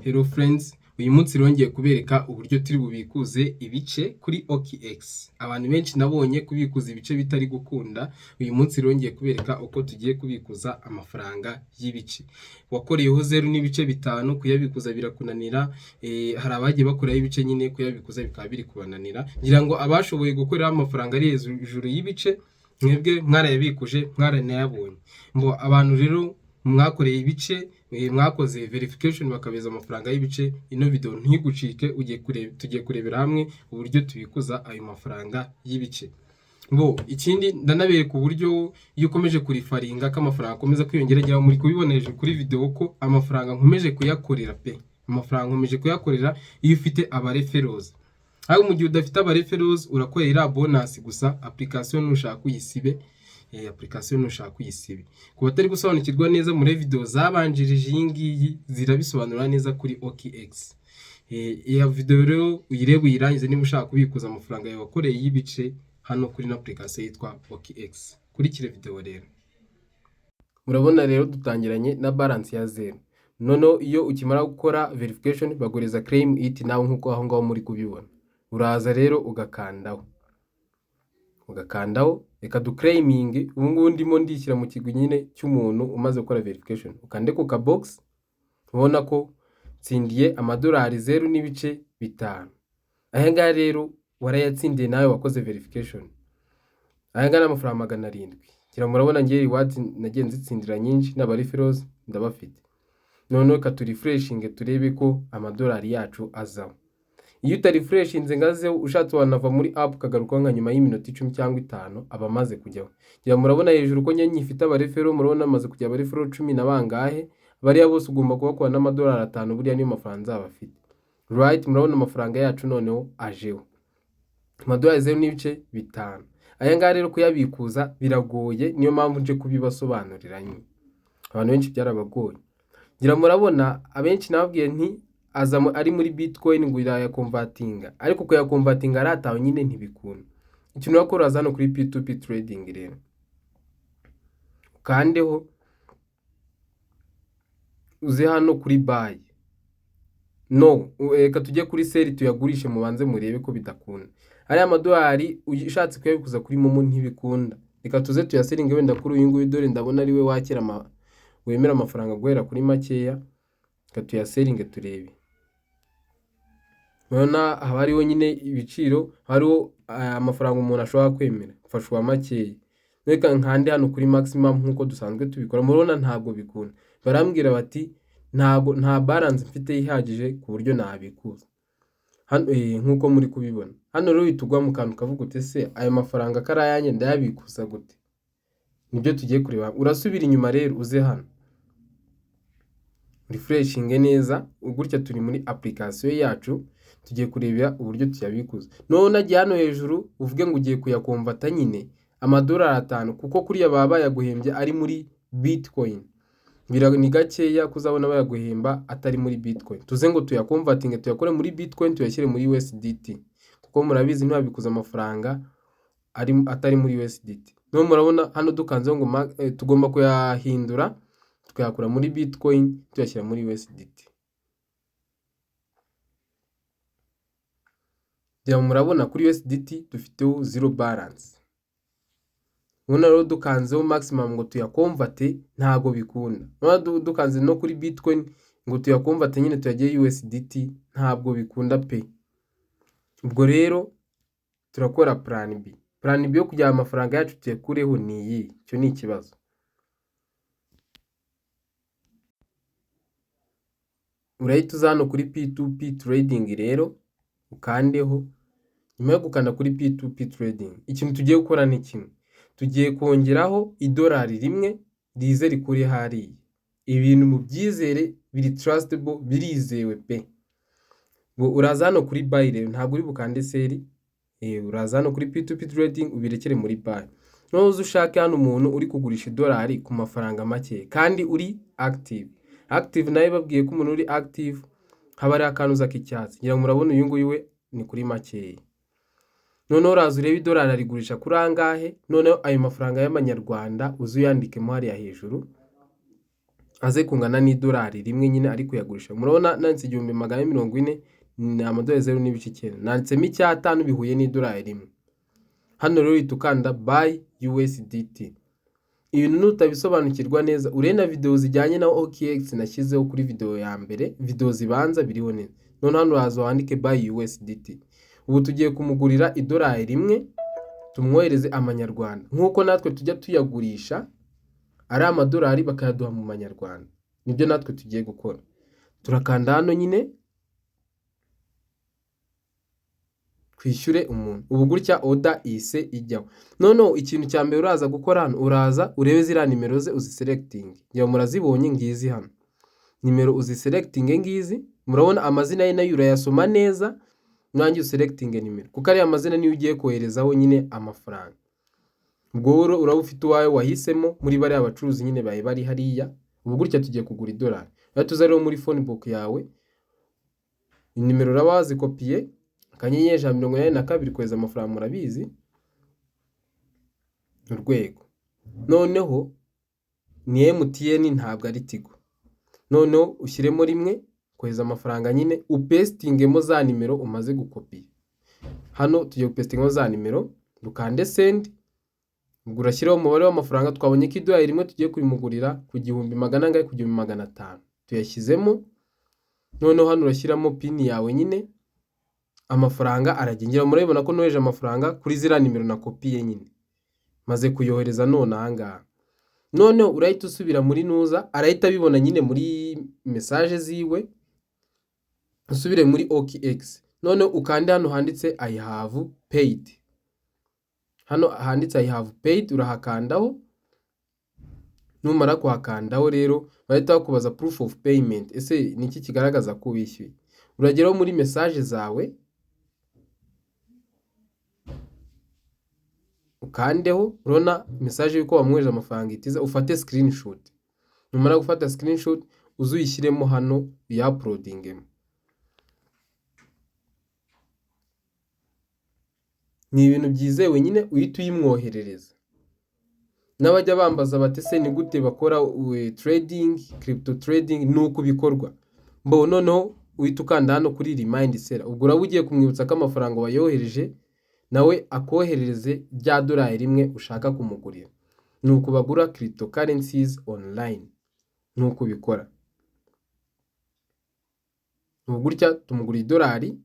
Hello friends, uyu munsi rongeye kubereka uburyo turi bubikuze ibice kuri OKX. Abantu benshi nabonye kubikuza ibice bitari gukunda, uyu munsi rongeye kubereka uko tugiye kubikuza amafaranga y'ibice. Wakoreyeho 0 n'ibice bitanu kuyabikuza birakunanira, hari abagiye bakoraho ibice nyine kuyabikuza bikaba biri kubananira. Ngira ngo abashoboye gukoreraho amafaranga ari hejuru y'ibice, mwebwe mwarayabikuje mwaranayabonye. Abantu rero mwakoreye ibice mwakoze verification bakabeza amafaranga y'ibice, ino video ntigucike tugiye kurebera hamwe uburyo tubikuza ayo mafaranga y'ibice. Ikindi ndanabereka uburyo iyo ukomeje kurifaringa ko amafaranga akomeza kwiyongera, ngira muri kubibona hejuru kuri video ko amafaranga nkomeje kuyakorera amafaranga nkomeje kuyakorera iyo ufite abareferozi. Aho mu gihe udafite abareferozi urakorera bonus gusa, application nushaka uyisibe. Application nushaka uyisibe. Ku batari gusobanukirwa neza muri video zabanjirije iyi ngiyi zirabisobanura neza kuri OKX. Iya video rero uyirebe uyirangize niba ushaka kubikuza amafaranga yawe wakoreye y'ibice hano kuri na application yitwa OKX. Kurikire video rero. Murabona rero dutangiranye na balance ya 0. Noneho iyo ukimara gukora verification bagoreza claim it nawe nkuko aho ngaho muri kubibona. Uraza rero ugakandaho reka duclaiming. Ubu ngubu ndimo ndishyira mu kigo nyine cy'umuntu umaze gukora verification. Ukande ku ka box ubona ko tsindiye amadolari 0 n'ibice bitanu. Aya ngaya rero warayatsindiye nawe wakoze verification. Aya ngaya amafaranga 700. Kira murabona ngiye reward nagiye nzitsindira nyinshi n'abareferozi ndabafite. None ka tu refreshing turebe ko amadolari yacu azaho. Iyo utarifreshinze ngaze ushatse wanava muri app kagaruka nka nyuma y'iminota 10 cyangwa 5 abamaze kujyaho. Ngira murabona hejuru ko nyenye ifite abarefero, murabona amaze kujya abarefero 10 na bangahe, bariya bose ugomba kubakwa n'amadolari 5 buriya niyo mafaranga nzabafite. Right, murabona amafaranga yacu noneho ajeho. Amadolari 0 n'ibice bitanu. Aya ngaya rero kuyabikuza biragoye, niyo mpamvu nje kubibasobanurira nyine. Abantu benshi byarabagoye. Ngira murabona abenshi nababwiye nti ari muri Bitcoin ngo iraya convertinga, ariko ko ya convertinga aratawe nyine ntibikunda. Ikintu wakora hano kuri P2P trading rero kandeho uze hano kuri buy. Reka tujye kuri sell tuyagurishe mubanze murebe ko bidakunda. Ari amadolari ushatse kuyabikuza kuri Momo ntibikunda. Reka tuze tuyaselinge wenda kuri uyu nguyu, dore ndabona ari we wakira wemera amafaranga guhera kuri makeya. Reka tuyaselinge turebe. Murabona hariho nyine ibiciro, hariho amafaranga umuntu ashobora kwemera ufashwa makeya. Reka nkande hano kuri maximum nkuko dusanzwe tubikora. Murabona ntabwo bikunda. Barambwira bati nta balance mfite ihagije ku buryo nabikuza. Hano nkuko muri kubibona. Hano rero bitugwa mu kantu kavuga ute se ayo mafaranga karayanye ndayabikuza gute? Nibyo tugiye kureba. Urasubira inyuma rero uze hano. Refreshing neza, gutya turi muri application yacu. Tugiye kurebera uburyo tuyabikuza. None ajya hano hejuru uvuge ngo ugiye kuyakonvata nyine amadolari 5, kuko kuri baba bayaguhembye ari muri Bitcoin. Ni gakeya kuzabona bayaguhemba atari muri Bitcoin. Tuze ngo tuyakonvatinge tuyakore muri Bitcoin tuyashyire muri USDT, kuko murabizi ntibabikuza amafaranga atari muri USDT. None murabona hano dukanze ngo tugomba kuyahindura tukayakura muri Bitcoin tuyashyira muri USDT. Murabona kuri USDT dufiteho 0 balance. None rero dukanzeho maximum ngo tuyakonvate ntago bikunda. None dukanze no kuri Bitcoin ngo tuyakonvate nyine tuyagiye USDT ntabwo bikunda pe. Ubwo rero turakora plan B. Plan B yo kujya amafaranga yacu tuyekureho ni iyi. Cyo ni ikibazo. Urahita uza hano kuri P2P trading rero ukandeho. Nyuma yo gukanda kuri P2P trading, ikintu tugiye gukora ni kimwe. Tugiye kongeraho idolari rimwe rize rikuri hariya. Ibintu mu byizere biri trustable, birizewe pe. Uraza hano kuri buy rero ntabwo uri bukande sell. Uraza hano kuri P2P trading ubirekere muri buy. Noneho ushake hano umuntu uri kugurisha idolari ku mafaranga make kandi uri active. Active nayo babwiye ko umuntu uri active haba ari akanuza k'icyatsi. Ngira murabona uyu nguyu we ni kuri makeya. Noneho uraza urebe idolari arigurisha kuri angahe. Noneho ayo mafaranga y'amanyarwanda uzuyandikemo hariya hejuru. aze kungana n'idolari rimwe nyine ari kuyagurisha. Murabona nanditse 1440 ni amadolari 0.9, nanditsemo icyatanu bihuye n'idolari rimwe. Hano rero uhita ukanda buy USDT. Ibintu nutabisobanukirwa neza, urena video zijyanye na OKX nashyizeho kuri video ya mbere, video zibanza biriho neza. None hano uraza wandike buy USDT. Ubu tugiye kumugurira idolari rimwe, tumwohereze amanyarwanda. Nkuko natwe tujya tuyagurisha ari amadolari bakayaduha mu manyarwanda. Nibyo natwe tugiye gukora. Turakanda hano nyine kwishyure umuntu. Ubu gutya order ise ijyaho. Noneho ikintu cya mbere uraza gukora hano, uraza urebe ziriya nimero ze uziselecting. Ngiye murazibonye ngizi hano. Nimero uziselecting ngizi, murabona amazina ye nayo urayasoma neza, nanjye uselecting nimero. Kuko ari amazina niyo ugiye koherezaho nyine amafaranga. Ubwo rero uraba ufite uwawe wahisemo muri bari abacuruzi nyine baye bari hariya. Ubu gutya tugiye kugura idolari. Rero tuza rero muri phone book yawe, nimero uraba wazikopiye, akanyenyeri 182 kweza amafaranga murabizi, urwego. Noneho ni MTN ntabwo ari Tigo. Noneho ushyiremo rimwe kweza amafaranga nyine, upestingemo za nimero umaze gukopiya. Hano tugiye gupestingamo za nimero, dukande send. Ubwo urashyiraho umubare w'amafaranga. Twabonye ko idolari rimwe tugiye kurimugurira ku 1,100 angahe, ku 1,500. Tuyashyizemo. Noneho hano urashyiramo pin yawe nyine, amafaranga aragengira. Murabibona ko noheje amafaranga kuri zira nimero na kopiye nyine, maze kuyohereza none ahangaha. Noneho urahita usubira muri nuza, arahita bibona nyine muri message ziwe. Usubire muri OKX. Noneho ukande hano handitse I have paid. Hano handitse I have paid, urahakandaho. Numara kuhakandaho rero bahita bakubaza proof of payment. Ese niki kigaragaza ko wishyuye? Urageraho muri message zawe, ukandeho, urona message yuko wamweje amafaranga itiza, ufate screenshot. Numara gufata screenshot uzuyishyiremo hano uya-uploadingemo. Ni ibintu byizewe nyine, uhita uyimwoherereza. N'abajya bambaza bati se ni gute bakora trading, crypto trading, nuko bikorwa. Mbo noneho uhita ukanda hano kuri remind seller. Ubwo uraba ugiye kumwibutsa ko amafaranga wayohereje, nawe akoherereze rya dolari rimwe ushaka kumugurira. Nuko bagura cryptocurrencies online. Nuko bikora. Ubu gutya tumugura idolari,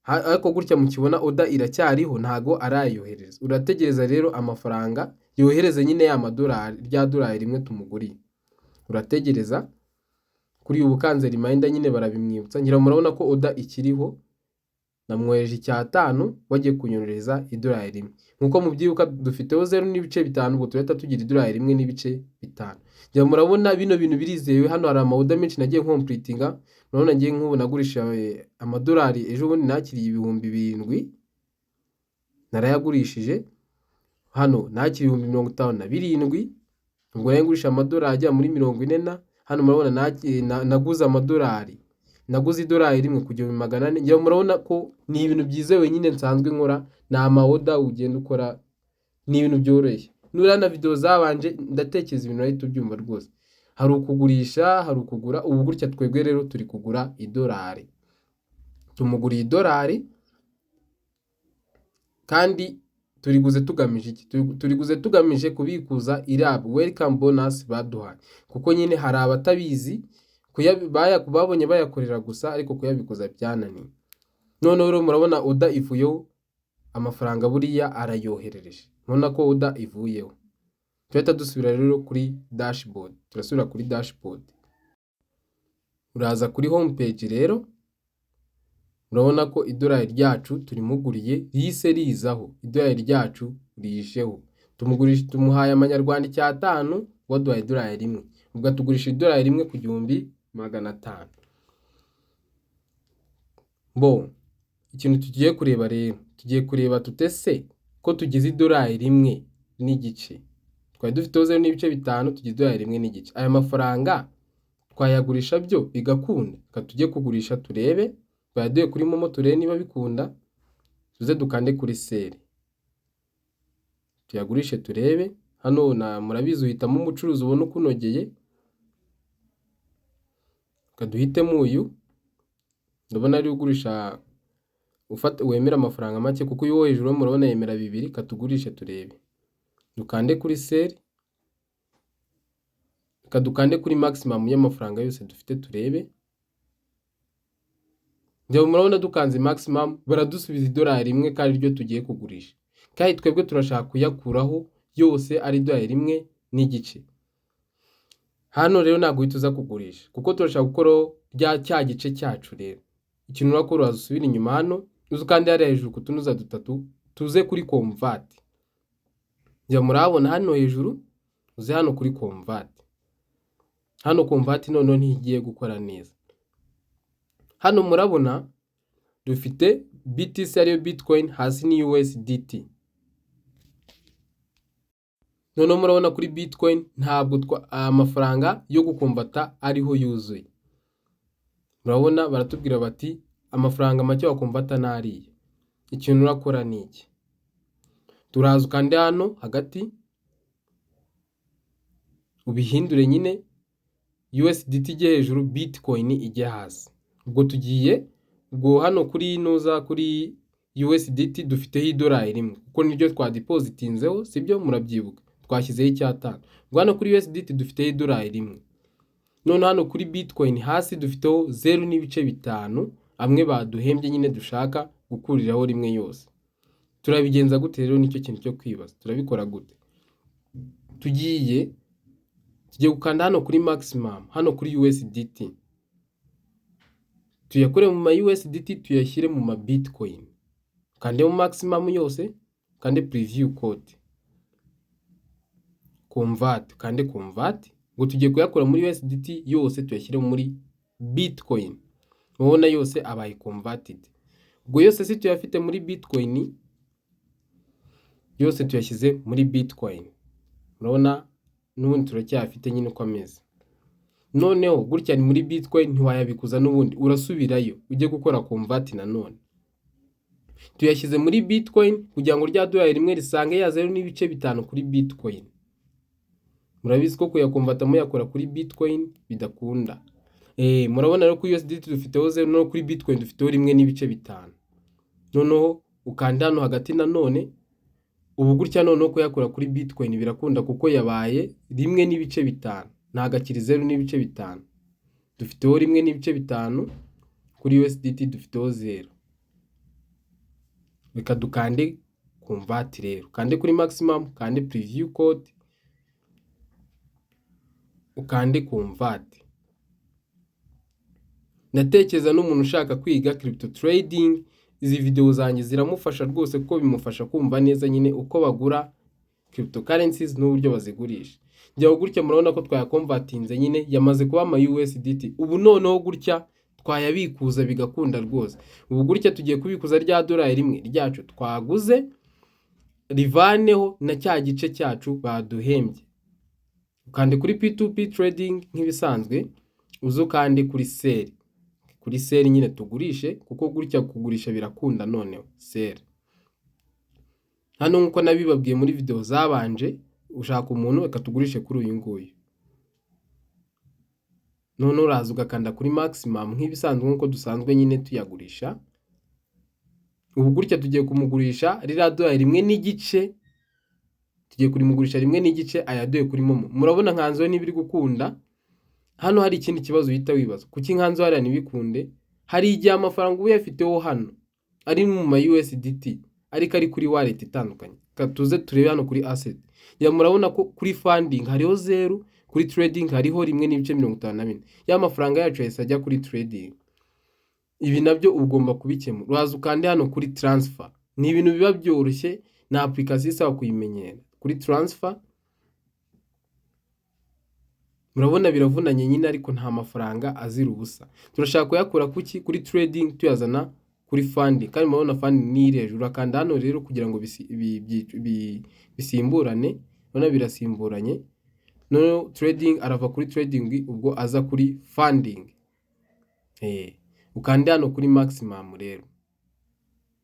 ariko gutya mukibona order iracyariho, ntago arayohereza. Urategereza rero amafaranga yohereze nyine ya madolari, rya dolari rimwe tumuguriye. Urategereza. Kuri ubu kanze reminder nyine barabimwibutsa. Ngira murabona ko order ikiriho, namwohereje icyatanu wagiye kunyohereza idolari rimwe. Nkuko mubyibuka dufiteho 0.5, ubwo turahita tugira idolari rimwe n'ibice 5. Ngira murabona bino bintu birizewe. Hano hari amaorder menshi nagiye completinga. Murabona ngiye nk'ubu nagurisha amadolari ejo bundi nakiriye 7,000 narayagurishije. Hano nakiriye 57,000. Ubwo nagurisha amadolari ajya muri 40. Hano murabona naguze amadolari, naguze idolari rimwe ku 1,400. Ngira murabona ko ni ibintu byizewe nyine nsanzwe nkora, na amaoda ugenda ukora, ni ibintu byoroshye. Nurana video zabanje ndatekereza ibintu ari tubyumva rwose. Hari ukugurisha, hari ukugura. Ubu gutya twebwe rero turi kugura idolari. Tumuguriye idolari kandi turiguze tugamije iki? Turiguze tugamije kubikuza irab welcome bonus baduhaye. Kuko nyine hari abatabizi babonye bayakorera gusa, ariko kuyabikuza byananiye. None rero murabona order ivuyeho, amafaranga buriya arayoherereje. Mubona ko order ivuyeho. Tuhita dusubira rero kuri dashboard. Turasubira kuri dashboard. Uraza kuri home page rero. Urabona ko idolari ryacu turimuguriye rihise rizaho. Idolari ryacu rihisheho. Tumuhaye amanyarwanda 5 waduhaye idolari rimwe. Ubwo tugurisha idolari rimwe ku 1,500. Bo ikintu tugiye kureba rero, tugiye kureba tutese ko tugize idolari rimwe n'igice. Twari dufiteho 0.5, tugize idolari rimwe n'igice. Aya mafaranga twayagurisha byo bigakunda, tujye kugurisha turebe. Twayaduye kuri momo turebe niba bikunda. Tuze dukande kuri seri, tuyagurishe turebe. Hano murabizi uhitamo umucuruzi ubona ukunogeye. kaduhitemo uyu, ndabona ari ugurisha wemera amafaranga make, kuko uyu wo hejuru murabona yemera 2, katugurishe turebe. Dukande kuri sell, kadukande kuri maximum y'amafaranga yose dufite turebe. Njyewe murabona dukanze maximum baradusubiza $1 kandi ryo tugiye kugurisha, kandi twebwe turashaka kuyakuraho yose ari $1 n'igice. Hano rero ntabwo uhita uza kugurisha kuko turashaka gukora cya gice cyacu. Rero ikintu urakora uzasubira inyuma hano, uzi kandi hari hejuru kutunuza dutatu, tuze kuri convert. Njya murabona hano hejuru, uze hano kuri convert. Hano convert none ntigiye gukora neza. Hano murabona dufite BTC ariyo Bitcoin, hasi ni USDT. None murabona kuri Bitcoin ntabwo amafaranga yo gukombata ariho yuzuye. Murabona baratubwira bati amafaranga make wakombata nariye. Ikintu urakora ni iki? Turaza kandi hano hagati ubihindure nyine USDT ijye hejuru, Bitcoin ijye hasi. Ubwo tugiye hano kuri nuza kuri USDT dufiteho $1 kuko niryo twadepositinzeho, sibyo? Murabyibuka twashyizeho $5. Ubwo hano kuri USDT dufiteho $1. None hano kuri Bitcoin hasi dufiteho 0.5 amwe baduhembye nyine dushaka gukuriraho rimwe yose. Turabigenza gute rero? Nicyo kintu cyo kwibaza. Turabikora gute? Tugiye gukanda hano kuri maximum, hano kuri USDT. Tuyakore mu ma USDT tuyashyire mu ma Bitcoin. Kande mu maximum yose, kande preview code. Convert, kande convert. Ngo tugiye kuyakora muri USDT yose tuyashyire muri Bitcoin. Mubona yose abaye converted. Ubwo yose si tuyafite muri Bitcoin, yose tuyashyize muri Bitcoin. Murabona n'ubundi turacyafite nyine uko ameze. Noneho gutya ni muri Bitcoin, ntiwayabikuza n'ubundi urasubirayo ujye gukora convert na none. Tuyashyize muri Bitcoin kugira ngo rya $1 risange ya 0.5 kuri Bitcoin. Murabizi ko kuyakonvata muyakora kuri Bitcoin bidakunda. Murabona rero kuri USDT dufiteho 0, no kuri Bitcoin dufiteho 1.5. Noneho ukanda hano hagati na none, ubu gutya noneho kuyakora kuri Bitcoin birakunda kuko yabaye 1.5, ntago akiri 0.5. Dufiteho 1.5, kuri USDT dufiteho 0. Reka dukande convert rero. Kande kuri maximum, kande preview code, ukande convert. Natekereza n'umuntu ushaka kwiga crypto trading, izi video zanjye ziramufasha rwose kuko bimufasha kumva neza nyine uko bagura cryptocurrencies n'uburyo bazigurisha. Njyaho gutya murabona ko twayakonvatinze nyine yamaze kuba ama USDT. Ubu noneho gutya twayabikuza bigakunda rwose. Ubu gutya tugiye kubikuza rya $1 ryacu twaguze rivaneho na cya gice cyacu baduhembye. Ukande kuri P2P trading nk'ibisanzwe, uzo kandi kuri sell. Kuri sell nyine tugurishe kuko gutya kugurisha birakunda. Noneho sell. Hano nkuko nabibabwiye muri video zabanje, ushaka umuntu akatugurishe kuri uyu nguyu. None uraza ugakanda kuri maximum nk'ibisanzwe nkuko dusanzwe nyine tuyagurisha. Ubu gutya tugiye kumugurisha rira $1.5. Tugiye kurimugurisha 1.5 ayadoye kuri Momo. Murabona nkanzo n'ibiri gukunda. Hano hari ikindi kibazo uhita wibaza, kuki nkanzo hari nibikunde? Hari igihe amafaranga ubu yafiteho hano ari mu ma USDT ariko ari kuri wallet itandukanye. Tuze turebe hano kuri asset. Ya murabona ko kuri funding hariho 0, kuri trading hariho 1.54. Ya mafaranga yacu yahise ajya kuri trading. Ibi nabyo ugomba kubikemura. Uraza ukande hano kuri transfer. Ni ibintu biba byoroshye, na application isaba kuyimenyera. Kuri transfer murabona biravunanye nyine ariko nta mafaranga azira ubusa. Turashaka kuyakura kuki? Kuri trading tuyazana kuri funding. Kandi murabona funding ni hejuru. Urakanda hano rero kugira ngo bisimburane. Urabona birasimburanye. No trading arava kuri trading ubwo aza kuri funding. Ukande hano kuri maximum rero.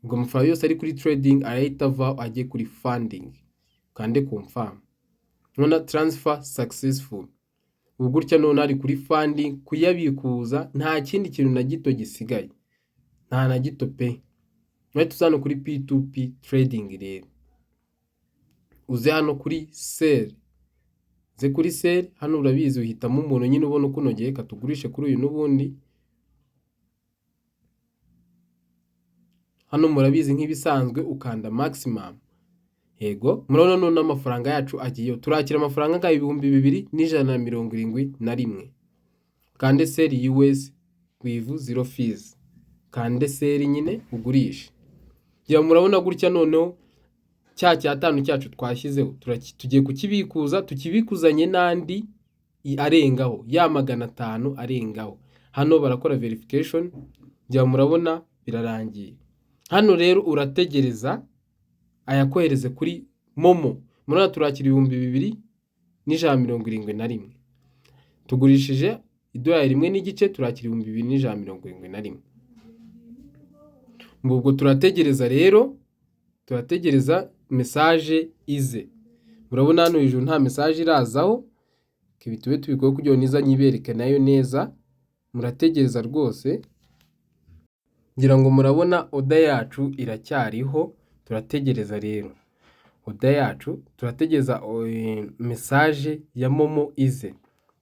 Ubwo amafaranga yose ari kuri trading arahita ava ajye kuri funding. Ukande confirm. Nona transfer successful. ubu gutya none ari kuri funding kuyabikuza nta kindi kintu na gito gisigaye, nta na gito pe. Right, tuza hano kuri P2P trading rero, uze hano kuri sell, uze kuri sell hano urabizi uhitamo umuntu nyine ubona uko unogeye katugurishe kuri uyu n'ubundi. Hano murabizi nk'ibisanzwe ukanda maximum. Yego murabona none amafaranga yacu agiyeho, turakira amafaranga nga 2171. Kande sell US with zero fees, kande sell nyine ugurishe. Ya murabona gutya noneho cya cyatanu cyacu twashyizeho tugiye kukibikuza, tukibikuzanye n'andi arengaho ya 500 arengaho. Hano barakora verification, ya murabona birarangiye. Hano rero urategereza ayakohereze kuri Momo. Murabona turakira 2171. Tugurishije $1.5 turakira 2171. Ubwo turategereza rero, turategereza message ize. Murabona hano hejuru nta message irazaho, kibitube tubikoye kugira ngo niza nyibereke nayo neza. Murategereza rwose, ngira ngo murabona order yacu iracyariho. Turategereza rero order yacu, turategereza message ya Momo ize.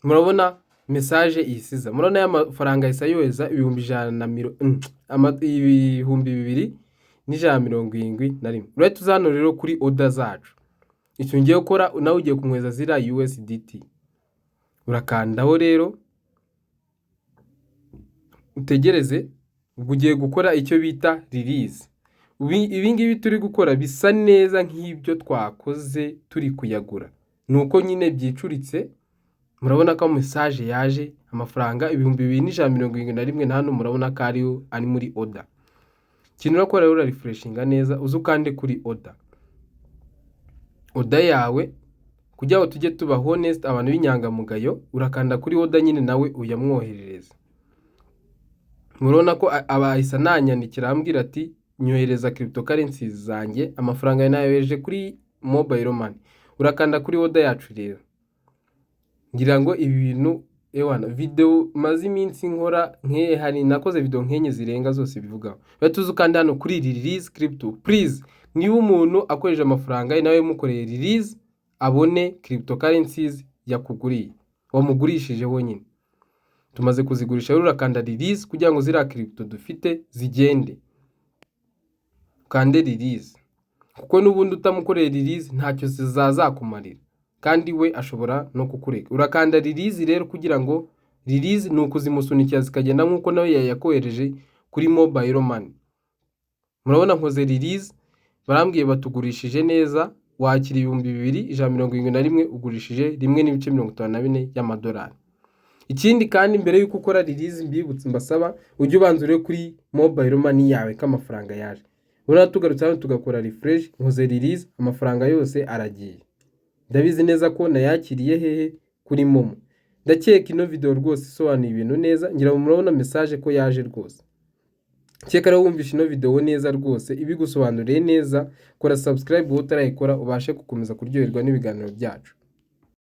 Murabona message isiza, murabona y'amafaranga isa yoheza 2171. Right, tuzano rero kuri order zacu, icyo ngiye gukora nawe ugiye kumweza zira USDT, urakandaho rero utegereze. Ubwo ugiye gukora icyo bita release. Ibi ngibi turi gukora bisa neza nk'ibyo twakoze turi kuyagura, nuko nyine byicuritse. Murabona ko message yaje amafaranga 2171, hano murabona ko ari muri order. Kintu urakora rero refreshinga neza, uzukande kuri order yawe kugira ngo tujye tuba honest, abantu b'inyangamugayo. Urakanda kuri order nyine nawe uyamwoherereza. Murabona ko abahisa nanyandikira ambwira ati nyohereza cryptocurrencies zanjye, amafaranga nayohereje kuri mobile money. Urakanda kuri order yacu rero. Ngira ngo ibi bintu ewana video maze iminsi nkora hari nakoze video nkenye zirenga zose bivugaho. Batuze ukanda hano kuri release crypto. Please niba umuntu akoresha amafaranga nawe mukoreye release abone cryptocurrencies yakuguriye, wamugurishije wonyine. Tumaze kuzigurisha rero urakanda release kugira ngo zira crypto dufite zigende. Kande release, kuko nubundi utamukoreye release ntacyo zizazakumarira, kandi we ashobora no kukureka. Urakanda release rero kugira ngo release nukuzimusunikira zikagenda nkuko nawe yayakohereje kuri mobile money. Murabona nkoze release, barambwiye batugurishije neza, wakira 2171, ugurishije 1.54 y'amadolari. Ikindi kandi mbere yuko ukora release mbibutse mbasaba ujye ubanzure kuri mobile money yawe ko amafaranga yaje. Urana tugarutse hano tugakora refresh, nkoze release, amafaranga yose aragiye. Ndabizi neza ko nayakiriye hehe kuri Momo. Ndakeka ino video rwose isobanuye ibintu neza, ngira ngo murabona message ko yaje rwose. Cyeka rero wumvishe ino video neza rwose, ibigusobanuriye neza. Kora subscribe utarayikora ubashe gukomeza kuryoherwa n'ibiganiro byacu.